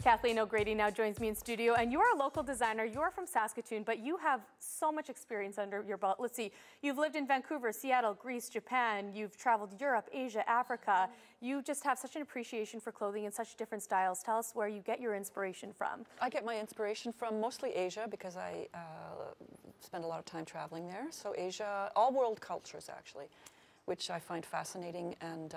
Kathleen O'Grady now joins me in studio, and you're a local designer. You're from Saskatoon, but you have so much experience under your belt. Let's see, you've lived in Vancouver, Seattle, Greece, Japan. You've traveled Europe, Asia, Africa. You just have such an appreciation for clothing in such different styles. Tell us where you get your inspiration from. I get my inspiration from mostly Asia because I spend a lot of time traveling there. So Asia, all world cultures actually, which I find fascinating, and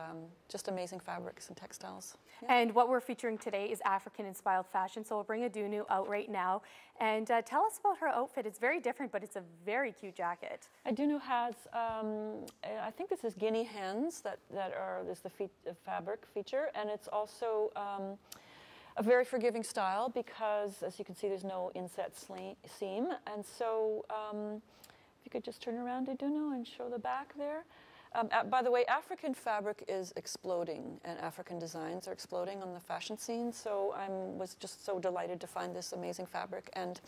just amazing fabrics and textiles. Yeah. And what we're featuring today is African-inspired fashion, so we'll bring Adunu out right now. And tell us about her outfit. It's very different, but it's a very cute jacket. Adunu has, I think this is guinea hens that is the fabric feature, and it's also a very forgiving style because, as you can see, there's no inset seam. And so if you could just turn around, Adunu, and show the back there. By the way, African fabric is exploding, and African designs are exploding on the fashion scene. So I was just so delighted to find this amazing fabric and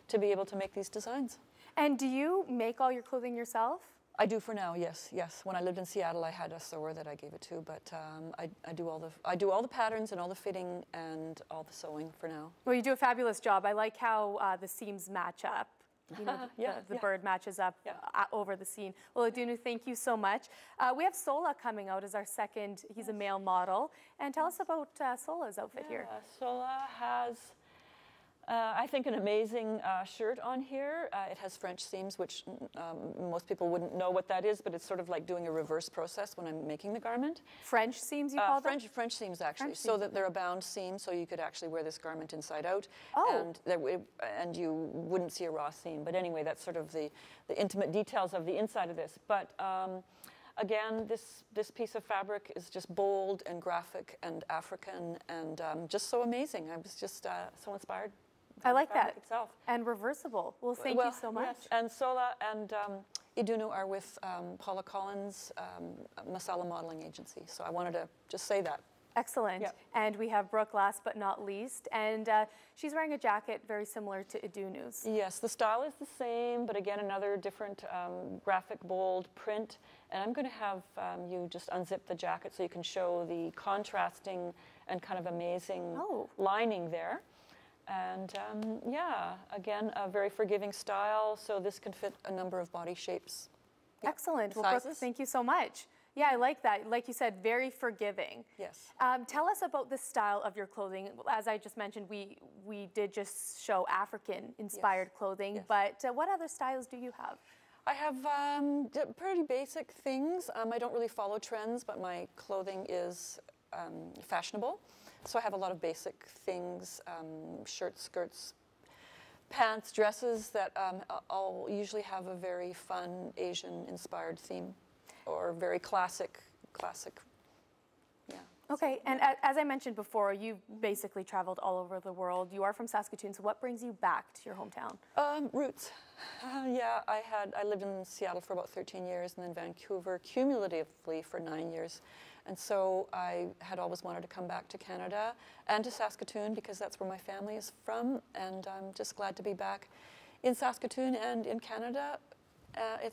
to be able to make these designs. And do you make all your clothing yourself? I do for now, yes. When I lived in Seattle, I had a sewer that I gave it to, but I do all the patterns and all the fitting and all the sewing for now. Well, you do a fabulous job. I like how the seams match up. You know, the bird matches up over the scene. Well, Adunu, thank you so much. We have Sola coming out as our second. He's a male model. And tell us about Sola's outfit here. Sola has, I think, an amazing shirt on here. It has French seams, which most people wouldn't know what that is, but it's sort of like doing a reverse process when I'm making the garment. French seams, you call them? French seams, actually. French so seams. That they're a bound seam, so you could actually wear this garment inside out. Oh. And you wouldn't see a raw seam. But anyway, that's sort of the intimate details of the inside of this. But again, this piece of fabric is just bold and graphic and African and just so amazing. I was just so inspired. I like that. Itself. And reversible. Well, thank you so much. Yes. And Sola and Adunu are with Paula Collins, Masala Modeling Agency. So I wanted to just say that. Excellent. Yep. And we have Brooke last but not least. And she's wearing a jacket very similar to Adunu's. Yes, the style is the same, but again, another different graphic, bold print. And I'm going to have you just unzip the jacket so you can show the contrasting and kind of amazing lining there. And yeah, again, a very forgiving style, so this can fit a number of body shapes. Excellent. Well, Brooke, thank you so much. Yeah, I like that. Like you said, very forgiving. Yes. Tell us about the style of your clothing. As I just mentioned, we did just show African-inspired clothing, but what other styles do you have? I have pretty basic things. I don't really follow trends, but my clothing is fashionable. So I have a lot of basic things, shirts, skirts, pants, dresses that I'll usually have a very fun Asian-inspired theme or very classic, yeah. Okay, and as I mentioned before, you've basically traveled all over the world. You are from Saskatoon, so what brings you back to your hometown? Roots. Yeah, I lived in Seattle for about 13 years and then Vancouver cumulatively for 9 years. And so I had always wanted to come back to Canada and to Saskatoon because that's where my family is from. And I'm just glad to be back in Saskatoon and in Canada.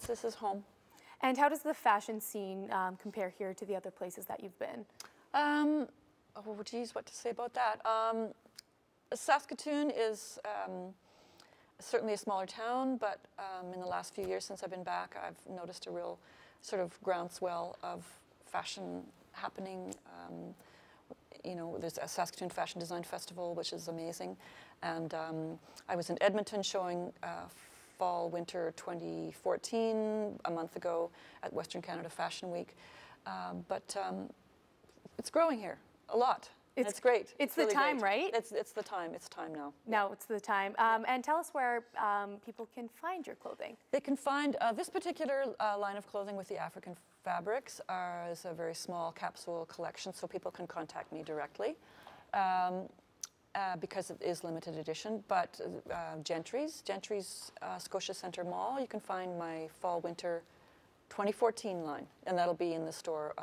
This is home. And how does the fashion scene compare here to the other places that you've been? Oh, geez, what to say about that? Saskatoon is certainly a smaller town, but in the last few years since I've been back, I've noticed a real sort of groundswell of fashion happening. You know, there's a Saskatoon Fashion Design Festival, which is amazing. And I was in Edmonton showing Fall Winter 2014 a month ago at Western Canada Fashion Week. But it's growing here a lot. It's great. It's the really time, great. right? It's the time. It's time now. Now it's the time. And tell us where people can find your clothing. They can find this particular line of clothing with the African fabrics is a very small capsule collection, so people can contact me directly because it is limited edition. But Gentry's Scotia Centre Mall, you can find my Fall-Winter 2014 line, and that'll be in the store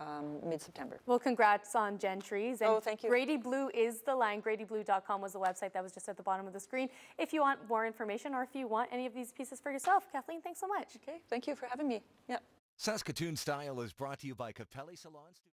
mid-September. Well, congrats on Gentry's. And thank you. Grady Bleu is the line. GradyBleu.com was the website that was just at the bottom of the screen. If you want more information or if you want any of these pieces for yourself. Kathleen, thanks so much. Okay, thank you for having me. Yeah. Saskatoon Style is brought to you by Capelli Salons.